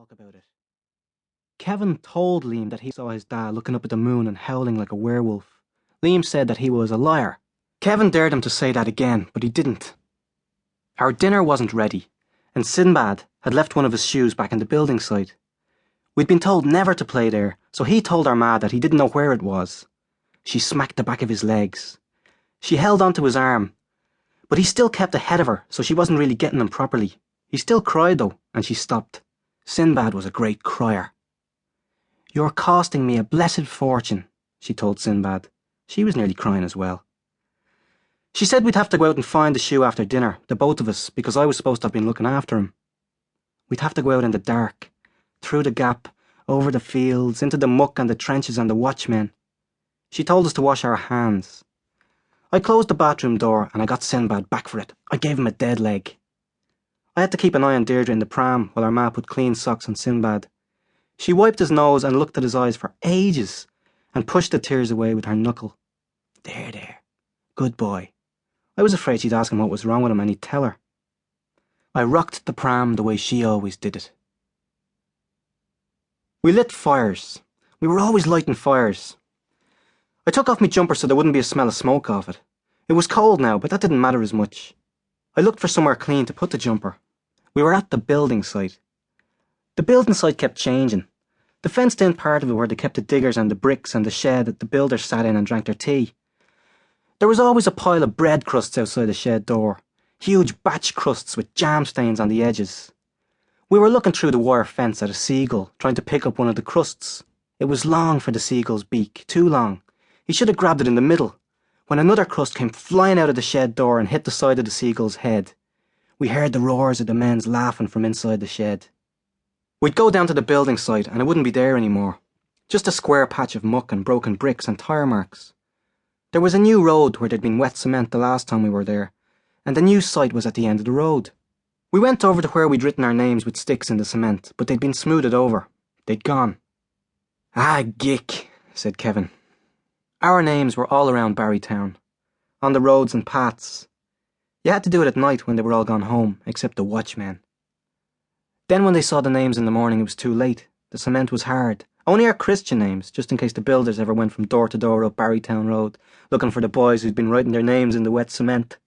talk about it. Kevin told Liam that he saw his dad looking up at the moon and howling like a werewolf. Liam said that he was a liar. Kevin dared him to say that again, but he didn't. Our dinner wasn't ready, and Sinbad had left one of his shoes back in the building site. We'd been told never to play there, so he told our ma that he didn't know where it was. She smacked the back of his legs. She held onto his arm, but he still kept ahead of her, so she wasn't really getting him properly. He still cried though, and she stopped. Sinbad was a great crier. "You're costing me a blessed fortune," she told Sinbad. She was nearly crying as well. She said we'd have to go out and find the shoe after dinner, the both of us, because I was supposed to have been looking after him. We'd have to go out in the dark, through the gap, over the fields, into the muck and the trenches and the watchmen. She told us to wash our hands. I closed the bathroom door and I got Sinbad back for it. I gave him a dead leg. I had to keep an eye on Deirdre in the pram while our ma put clean socks on Sinbad. She wiped his nose and looked at his eyes for ages and pushed the tears away with her knuckle. There. Good boy. I was afraid she'd ask him what was wrong with him and he'd tell her. I rocked the pram the way she always did it. We lit fires. We were always lighting fires. I took off my jumper so there wouldn't be a smell of smoke off it. It was cold now, but that didn't matter as much. I looked for somewhere clean to put the jumper. We were at the building site. The building site kept changing. The fenced-in part of it where they kept the diggers and the bricks and the shed that the builders sat in and drank their tea. There was always a pile of bread crusts outside the shed door. Huge batch crusts with jam stains on the edges. We were looking through the wire fence at a seagull, trying to pick up one of the crusts. It was long for the seagull's beak, too long. He should have grabbed it in the middle, when another crust came flying out of the shed door and hit the side of the seagull's head. We heard the roars of the men's laughing from inside the shed. We'd go down to the building site and it wouldn't be there anymore. Just a square patch of muck and broken bricks and tire marks. There was a new road where there'd been wet cement the last time we were there, and the new site was at the end of the road. We went over to where we'd written our names with sticks in the cement, but they'd been smoothed over. They'd gone. "Ah, gick," said Kevin. Our names were all around Barrytown, on the roads and paths. You had to do it at night when they were all gone home, except the watchmen. Then when they saw the names in the morning, it was too late. The cement was hard. Only our Christian names, just in case the builders ever went from door to door up Barrytown Road, looking for the boys who'd been writing their names in the wet cement.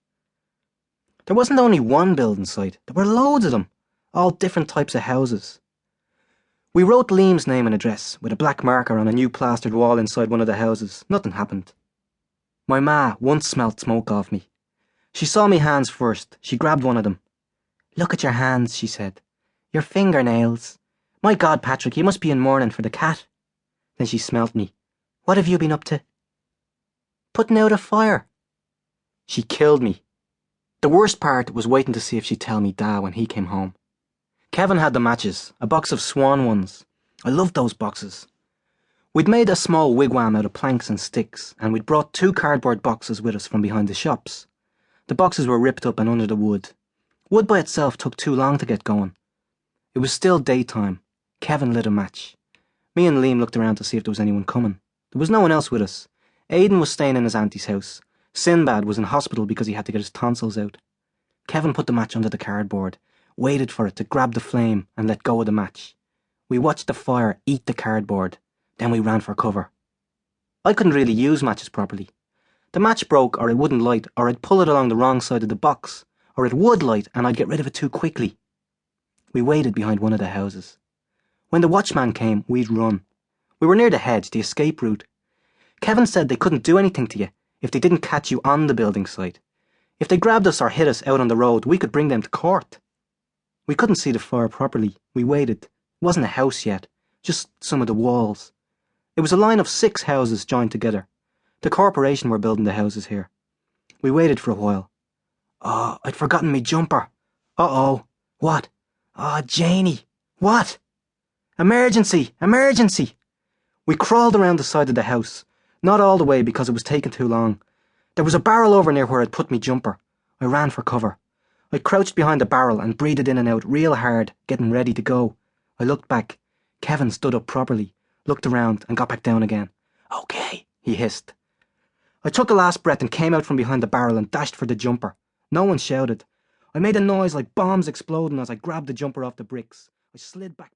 There wasn't only one building site, there were loads of them, all different types of houses. We wrote Liam's name and address with a black marker on a new plastered wall inside one of the houses. Nothing happened. My ma once smelt smoke off me. She saw me hands first. She grabbed one of them. "Look at your hands," she said. "Your fingernails. My God, Patrick, you must be in mourning for the cat." Then she smelt me. "What have you been up to?" "Putting out a fire." She killed me. The worst part was waiting to see if she'd tell me Dad when he came home. Kevin had the matches, a box of Swan ones. I loved those boxes. We'd made a small wigwam out of planks and sticks, and we'd brought 2 cardboard boxes with us from behind the shops. The boxes were ripped up and under the wood. Wood by itself took too long to get going. It was still daytime. Kevin lit a match. Me and Liam looked around to see if there was anyone coming. There was no one else with us. Aidan was staying in his auntie's house. Sinbad was in hospital because he had to get his tonsils out. Kevin put the match under the cardboard, waited for it to grab the flame and let go of the match. We watched the fire eat the cardboard. Then we ran for cover. I couldn't really use matches properly. The match broke, or it wouldn't light, or I'd pull it along the wrong side of the box, or it would light and I'd get rid of it too quickly. We waited behind one of the houses. When the watchman came, we'd run. We were near the hedge, the escape route. Kevin said they couldn't do anything to you if they didn't catch you on the building site. If they grabbed us or hit us out on the road, we could bring them to court. We couldn't see the fire properly. We waited. It wasn't a house yet, just some of the walls. It was a line of 6 houses joined together. The corporation were building the houses here. We waited for a while. "Oh, I'd forgotten me jumper." "Uh-oh." "What?" "Oh, Janie." "What?" "Emergency! Emergency!" We crawled around the side of the house. Not all the way because it was taking too long. There was a barrel over near where I'd put me jumper. I ran for cover. I crouched behind the barrel and breathed in and out real hard, getting ready to go. I looked back. Kevin stood up properly, looked around and got back down again. "Okay," he hissed. I took a last breath and came out from behind the barrel and dashed for the jumper. No one shouted. I made a noise like bombs exploding as I grabbed the jumper off the bricks. I slid back behind